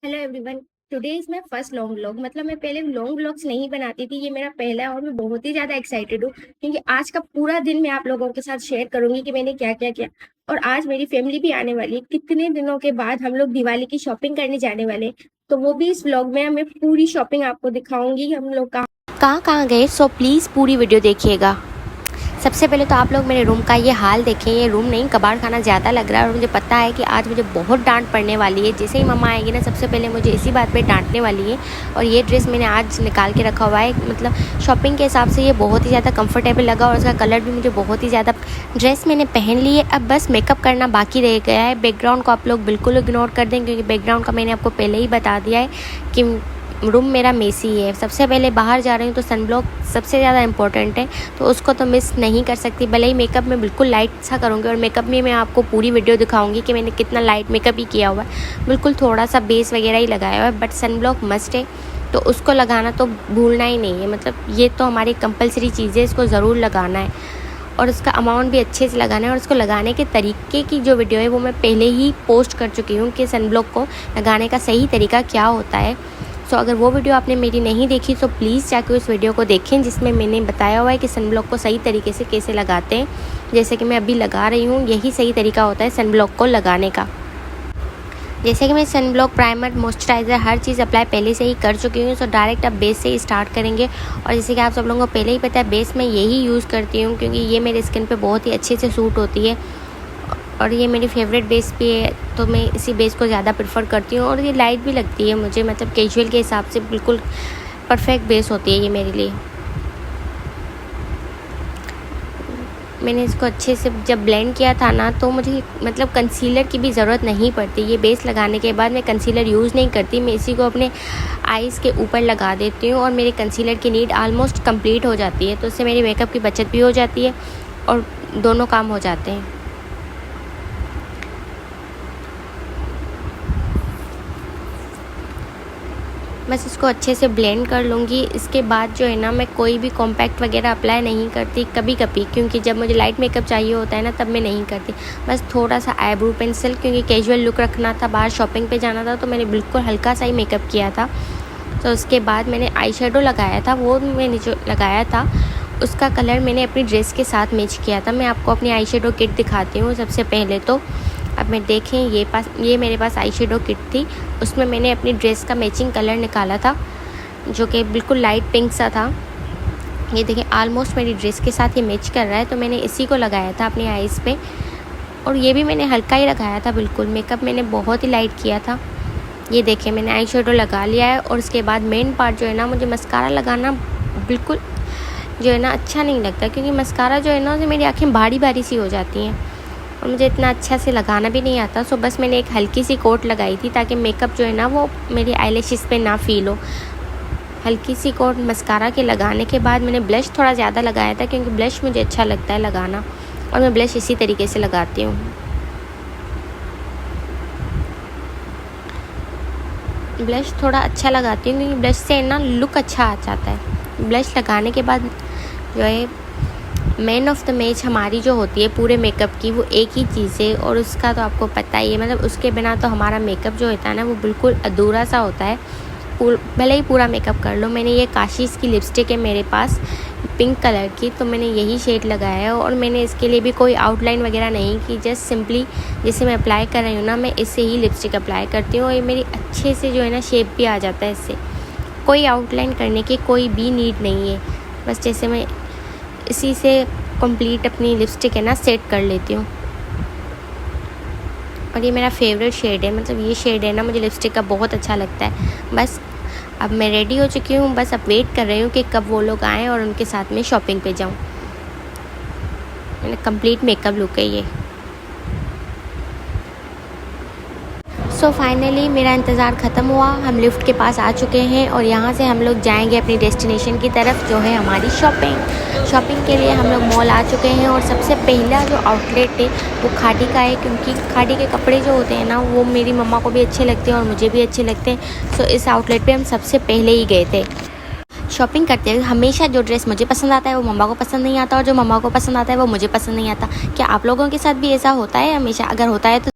Hello everyone. Today is my first long vlog. मतलब मैं पहले लॉन्ग व्लॉग्स नहीं बनाती थी, ये मेरा पहला है और मैं बहुत ही ज़्यादा एक्साइटेड हूँ क्योंकि आज का पूरा दिन मैं आप लोगों के साथ शेयर करूंगी कि मैंने क्या क्या किया। और आज मेरी फैमिली भी आने वाली है। कितने दिनों के बाद हम लोग दिवाली की शॉपिंग करने जाने वाले हैं, तो वो भी इस व्लॉग में मैं पूरी शॉपिंग आपको दिखाऊंगी। हम लोग का कहाँ कहाँ गए, सो प्लीज़ पूरी वीडियो देखिएगा। सबसे पहले तो आप लोग मेरे रूम का ये हाल देखें। ये रूम नहीं, कबाड़ खाना ज़्यादा लग रहा है और मुझे पता है कि आज मुझे बहुत डांट पड़ने वाली है। जैसे ही मम्मा आएगी ना, सबसे पहले मुझे इसी बात पे डांटने वाली है। और ये ड्रेस मैंने आज निकाल के रखा हुआ है। मतलब शॉपिंग के हिसाब से ये बहुत ही ज़्यादा कंफर्टेबल लगा और उसका कलर भी मुझे बहुत ही ज़्यादा। ड्रेस मैंने पहन ली है, अब बस मेकअप करना बाकी रह गया है। बैकग्राउंड को आप लोग बिल्कुल इग्नोर कर दें क्योंकि बैकग्राउंड का मैंने आपको पहले ही बता दिया है कि रूम मेरा मेसी है। सबसे पहले बाहर जा रही हूँ तो सनब्लॉक सबसे ज़्यादा इंपॉर्टेंट है, तो उसको तो मिस नहीं कर सकती। भले ही मेकअप में बिल्कुल लाइट सा करूँगी और मेकअप में मैं आपको पूरी वीडियो दिखाऊंगी कि मैंने कितना लाइट मेकअप ही किया हुआ है। बिल्कुल थोड़ा सा बेस वगैरह ही लगाया हुआ है, बट सनब्लॉक मस्ट है, तो उसको लगाना तो भूलना ही नहीं है। मतलब ये तो हमारी कंपलसरी चीज़ है, इसको ज़रूर लगाना है और उसका अमाउंट भी अच्छे से लगाना है। और उसको लगाने के तरीके की जो वीडियो है वो मैं पहले ही पोस्ट कर चुकी हूँ कि सनब्लॉक को लगाने का सही तरीका क्या होता है। सो अगर वो वीडियो आपने मेरी नहीं देखी तो प्लीज़ जाके उस वीडियो को देखें जिसमें मैंने बताया हुआ है कि सनब्लॉक को सही तरीके से कैसे लगाते हैं। जैसे कि मैं अभी लगा रही हूँ, यही सही तरीका होता है सनब्लॉक को लगाने का। जैसे कि मैं सनब्लॉक, प्राइमर, मॉइस्चराइज़र हर चीज़ अप्लाई पहले से ही कर चुकी हूँ। सो डायरेक्ट अब बेस से ही स्टार्ट करेंगे। और जैसे कि आप सब लोगों को पहले ही पता है, बेस मैं यही यूज़ करती हूँ क्योंकि ये मेरे स्किन पे बहुत ही अच्छे से सूट होती है और ये मेरी फेवरेट बेस भी है, तो मैं इसी बेस को ज़्यादा प्रेफर करती हूँ। और ये लाइट भी लगती है मुझे, मतलब कैजुअल के हिसाब से बिल्कुल परफेक्ट बेस होती है ये मेरे लिए। मैंने इसको अच्छे से जब ब्लेंड किया था ना, तो मुझे मतलब कंसीलर की भी ज़रूरत नहीं पड़ती। ये बेस लगाने के बाद मैं कंसीलर यूज़ नहीं करती, मैं इसी को अपने आईज़ के ऊपर लगा देती हूँ और मेरे कंसीलर की नीड ऑलमोस्ट कंप्लीट हो जाती है। तो उससे मेरी मेकअप की बचत भी हो जाती है और दोनों काम हो जाते हैं। बस इसको अच्छे से ब्लेंड कर लूँगी। इसके बाद जो है ना, मैं कोई भी कॉम्पैक्ट वगैरह अप्लाई नहीं करती कभी कभी, क्योंकि जब मुझे लाइट मेकअप चाहिए होता है ना, तब मैं नहीं करती। बस थोड़ा सा आईब्रो पेंसिल, क्योंकि कैजुअल लुक रखना था, बाहर शॉपिंग पे जाना था, तो मैंने बिल्कुल हल्का सा ही मेकअप किया था। तो उसके बाद मैंने आई शेडो लगाया था। वो मैंने जो लगाया था उसका कलर मैंने अपनी ड्रेस के साथ मैच किया था। मैं आपको अपनी आई शेडो किट दिखाती हूँ सबसे पहले तो। अब मैं देखें, ये मेरे पास आई शेडो किट थी, उसमें मैंने अपनी ड्रेस का मैचिंग कलर निकाला था जो कि बिल्कुल लाइट पिंक सा था। ये देखें, ऑलमोस्ट मेरी ड्रेस के साथ ये मैच कर रहा है, तो मैंने इसी को लगाया था अपनी आईज़ पे। और ये भी मैंने हल्का ही लगाया था, बिल्कुल मेकअप मैंने बहुत ही लाइट किया था। ये देखें, मैंने आई शेडो लगा लिया है। और उसके बाद मेन पार्ट जो है ना, मुझे मस्कारा लगाना बिल्कुल जो है ना अच्छा नहीं लगता, क्योंकि मस्कारा जो है ना, उससे मेरी आँखें भारी भारी सी हो जाती हैं और मुझे इतना अच्छा से लगाना भी नहीं आता। सो बस मैंने एक हल्की सी कोट लगाई थी ताकि मेकअप जो है ना वो मेरी आईलैशेस पे ना फील हो। हल्की सी कोट मस्कारा के लगाने के बाद मैंने ब्लश थोड़ा ज़्यादा लगाया था, क्योंकि ब्लश मुझे अच्छा लगता है लगाना और मैं ब्लश इसी तरीके से लगाती हूँ। ब्लश थोड़ा अच्छा लगाती हूँ क्योंकि ब्लश से ना लुक अच्छा आ जाता है। ब्लश लगाने के बाद जो है, मेन ऑफ द मैच हमारी जो होती है पूरे मेकअप की, वो एक ही चीज़ है और उसका तो आपको पता ही है। मतलब उसके बिना तो हमारा मेकअप जो होता है ना, वो बिल्कुल अधूरा सा होता है। भले ही पूरा मेकअप कर लो। मैंने ये काशीज़ की लिपस्टिक है मेरे पास, पिंक कलर की, तो मैंने यही शेड लगाया है। और मैंने इसके लिए भी कोई आउटलाइन वगैरह नहीं की, जस्ट सिंपली जैसे मैं अप्लाई कर रही हूँ ना, मैं इससे ही लिपस्टिक अप्लाई करती हूँ और ये मेरी अच्छे से जो है ना शेप भी आ जाता है इससे। कोई आउटलाइन करने की कोई भी नीड नहीं है, बस जैसे मैं इसी से कंप्लीट अपनी लिपस्टिक है ना सेट कर लेती हूँ। और ये मेरा फेवरेट शेड है, मतलब ये शेड है ना मुझे लिपस्टिक का बहुत अच्छा लगता है। बस अब मैं रेडी हो चुकी हूँ, बस अब वेट कर रही हूँ कि कब वो लोग आएँ और उनके साथ में शॉपिंग पे जाऊँ। मैंने कंप्लीट मेकअप लुक है ये। सो फाइनली मेरा इंतज़ार ख़त्म हुआ, हम लिफ्ट के पास आ चुके हैं और यहाँ से हम लोग जाएंगे अपनी डेस्टिनेशन की तरफ, जो है हमारी शॉपिंग के लिए हम लोग मॉल आ चुके हैं। और सबसे पहला जो आउटलेट है वो खादी का है, क्योंकि खादी के कपड़े जो होते हैं ना, वो मेरी मम्मा को भी अच्छे लगते हैं और मुझे भी अच्छे लगते हैं। सो इस आउटलेट पर हम सबसे पहले ही गए थे। शॉपिंग करते हुए हमेशा जो ड्रेस मुझे पसंद आता है वो मम्मा को पसंद नहीं आता और जो मम्मा को पसंद आता है वो मुझे पसंद नहीं आता। क्या आप लोगों के साथ भी ऐसा होता है? हमेशा अगर होता है तो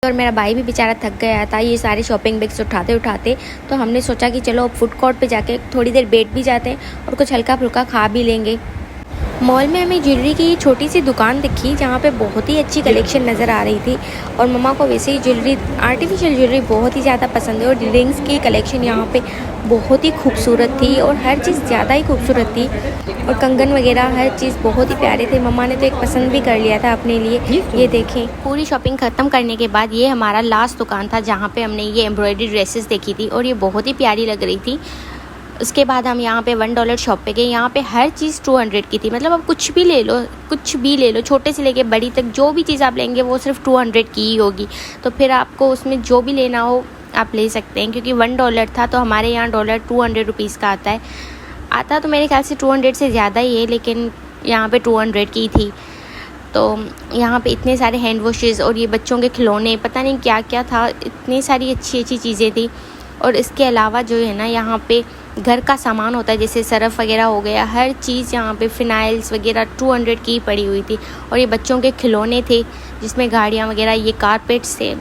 और मेरा भाई भी बेचारा थक गया था ये सारे शॉपिंग बैग्स उठाते उठाते। तो हमने सोचा कि चलो अब फूड कोर्ट पे जाके थोड़ी देर बैठ भी जाते हैं और कुछ हल्का फुल्का खा भी लेंगे। मॉल में हमें ज्वेलरी की ये छोटी सी दुकान दिखी जहाँ पे बहुत ही अच्छी कलेक्शन नज़र आ रही थी। और मम्मा को वैसे ही ज्वेलरी, आर्टिफिशियल ज्वेलरी बहुत ही ज़्यादा पसंद है। और रिंग्स की कलेक्शन यहाँ पे बहुत ही खूबसूरत थी और हर चीज़ ज़्यादा ही खूबसूरत थी। और कंगन वगैरह हर चीज़ बहुत ही प्यारे थे। मम्मा ने तो एक पसंद भी कर लिया था अपने लिए। ये देखें, पूरी शॉपिंग ख़त्म करने के बाद ये हमारा लास्ट दुकान था जहाँ पे हमने ये एम्ब्रॉयडरी ड्रेसेस देखी थी और ये बहुत ही प्यारी लग रही थी। उसके बाद हम यहाँ पे $1 शॉप पे गए। यहाँ पे हर चीज़ 200 की थी। मतलब आप कुछ भी ले लो, छोटे से लेके बड़ी तक जो भी चीज़ आप लेंगे वो सिर्फ 200 की ही होगी। तो फिर आपको उसमें जो भी लेना हो आप ले सकते हैं, क्योंकि $1 था तो हमारे यहाँ डॉलर 200 रुपीज़ का आता तो मेरे ख्याल से 200 से ज़्यादा ही है, लेकिन यहाँ पे 200 की थी। तो यहाँ पे इतने सारे हैंड वॉशेज़ और ये बच्चों के खिलौने, पता नहीं क्या क्या था, इतनी सारी अच्छी अच्छी चीज़ें थी। और इसके अलावा जो है ना, यहाँ पे घर का सामान होता है जैसे सरफ़ वगैरह हो गया, हर चीज़ यहाँ पे फ़िनाइल्स वगैरह 200 की पड़ी हुई थी। और ये बच्चों के खिलौने थे जिसमें गाड़ियाँ वगैरह, ये कारपेट्स थे।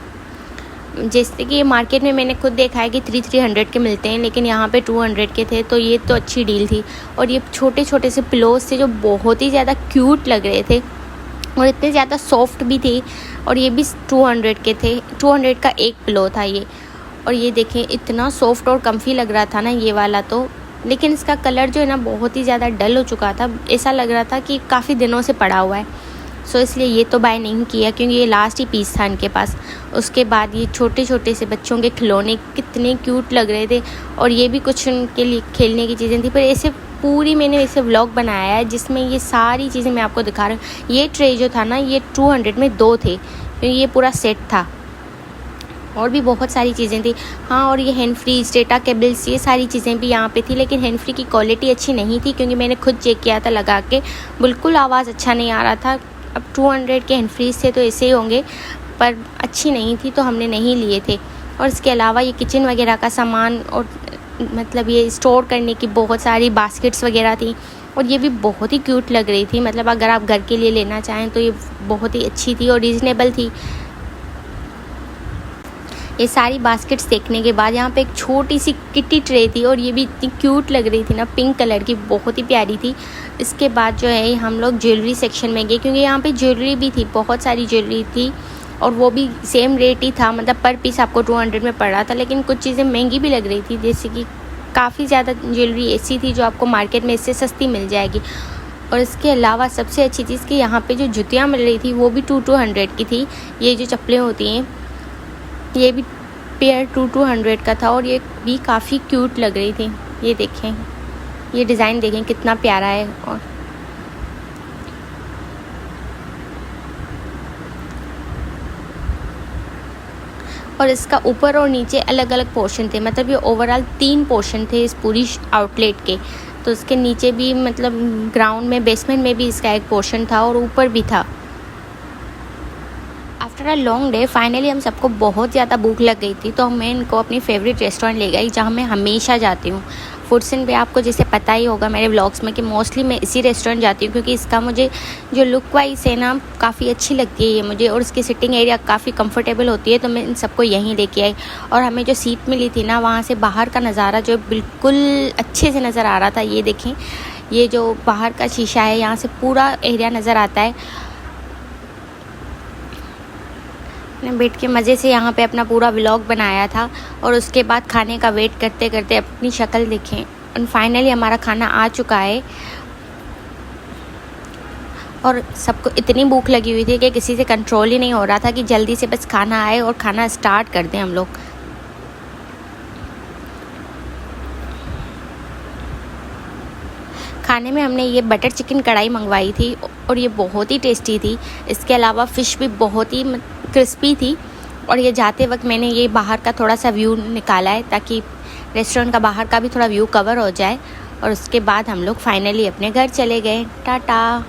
जैसे कि ये मार्केट में मैंने खुद देखा है कि 300 के मिलते हैं, लेकिन यहाँ पे 200 के थे, तो ये तो अच्छी डील थी। और ये छोटे छोटे से पिलोज़ थे जो बहुत ही ज़्यादा क्यूट लग रहे थे और इतने ज़्यादा सॉफ्ट भी थे। और ये भी 200 के थे, 200 का एक पिलो था ये। और ये देखें, इतना सॉफ्ट और कम्फी लग रहा था ना ये वाला तो, लेकिन इसका कलर जो है ना बहुत ही ज़्यादा डल हो चुका था। ऐसा लग रहा था कि काफ़ी दिनों से पड़ा हुआ है। सो इसलिए ये तो बाय नहीं किया, क्योंकि ये लास्ट ही पीस था इनके पास। उसके बाद ये छोटे छोटे से बच्चों के खिलौने कितने क्यूट लग रहे थे और ये भी कुछ उनके लिए खेलने की चीज़ें थी। पर ऐसे पूरी मैंने ऐसे व्लॉग बनाया है जिसमें ये सारी चीज़ें मैं आपको दिखा रही हूँ। ये ट्रे जो था ना, ये 200 में 2 थे, क्योंकि ये पूरा सेट था। और भी बहुत सारी चीज़ें थी। हाँ, और ये हैंड फ्रीज, डेटा केबल्स, ये सारी चीज़ें भी यहाँ पे थी। लेकिन हैंड फ्री की क्वालिटी अच्छी नहीं थी, क्योंकि मैंने खुद चेक किया था लगा के, बिल्कुल आवाज़ अच्छा नहीं आ रहा था। अब 200 के हैंड फ्रीज थे तो ऐसे ही होंगे, पर अच्छी नहीं थी तो हमने नहीं लिए थे। और इसके अलावा ये किचन वगैरह का सामान और मतलब ये स्टोर करने की बहुत सारी बास्केट्स वगैरह थी। और ये भी बहुत ही क्यूट लग रही थी। मतलब अगर आप घर के लिए लेना चाहें तो ये बहुत ही अच्छी थी और रीज़नेबल थी। ये सारी बास्केट्स देखने के बाद यहाँ पे एक छोटी सी किटी ट्रे थी और ये भी इतनी क्यूट लग रही थी ना, पिंक कलर की, बहुत ही प्यारी थी। इसके बाद जो है हम लोग ज्वेलरी सेक्शन में गए, क्योंकि यहाँ पे ज्वेलरी भी थी, बहुत सारी ज्वेलरी थी और वो भी सेम रेट ही था। मतलब पर पीस आपको 200 में पड़ रहा था, लेकिन कुछ चीज़ें महंगी भी लग रही थी। जैसे कि काफ़ी ज़्यादा ज्वेलरी ऐसी थी जो आपको मार्केट में इससे सस्ती मिल जाएगी। और इसके अलावा सबसे अच्छी चीज़ कि यहाँ पे जो जुतियाँ मिल रही थी वो भी 200 की थी। ये जो चप्पलें होती हैं ये भी पेयर 200 का था और ये भी काफ़ी क्यूट लग रही थी। ये देखें, ये डिज़ाइन देखें कितना प्यारा है। और इसका ऊपर और नीचे अलग अलग पोर्शन थे। मतलब ये ओवरऑल 3 पोर्शन थे इस पूरी आउटलेट के। तो इसके नीचे भी, मतलब ग्राउंड में, बेसमेंट में भी इसका एक पोर्शन था और ऊपर भी था। After a long day finally हम सबको बहुत ज़्यादा भूख लग गई थी, तो मैं इनको अपनी फेवरेट रेस्टोरेंट ले गई जहाँ मैं हमेशा जाती हूँ। फूडसन पे आपको जैसे पता ही होगा मेरे व्लॉग्स में कि मोस्टली मैं इसी रेस्टोरेंट जाती हूँ, क्योंकि इसका मुझे जो लुक वाइज है ना काफ़ी अच्छी लगती है ये मुझे, और इसकी सिटिंग एरिया काफ़ी कंफर्टेबल होती है। तो मैं इन सबको यहीं लेके आई और हमें जो सीट मिली थी ना, वहाँ से बाहर का नज़ारा जो बिल्कुल अच्छे से नज़र आ रहा था। ये देखें, ये जो बाहर का शीशा है, यहाँ से पूरा एरिया नज़र आता है। मैंने बैठ के मज़े से यहाँ पे अपना पूरा व्लॉग बनाया था और उसके बाद खाने का वेट करते करते अपनी शक्ल देखें। और फाइनली हमारा खाना आ चुका है और सबको इतनी भूख लगी हुई थी कि किसी से कंट्रोल ही नहीं हो रहा था कि जल्दी से बस खाना आए और खाना स्टार्ट कर दें हम लोग। खाने में हमने ये बटर चिकन कढ़ाई मंगवाई थी और ये बहुत ही टेस्टी थी। इसके अलावा फ़िश भी बहुत ही क्रिस्पी थी। और ये जाते वक्त मैंने ये बाहर का थोड़ा सा व्यू निकाला है ताकि रेस्टोरेंट का बाहर का भी थोड़ा व्यू कवर हो जाए। और उसके बाद हम लोग फाइनली अपने घर चले गए। टाटा।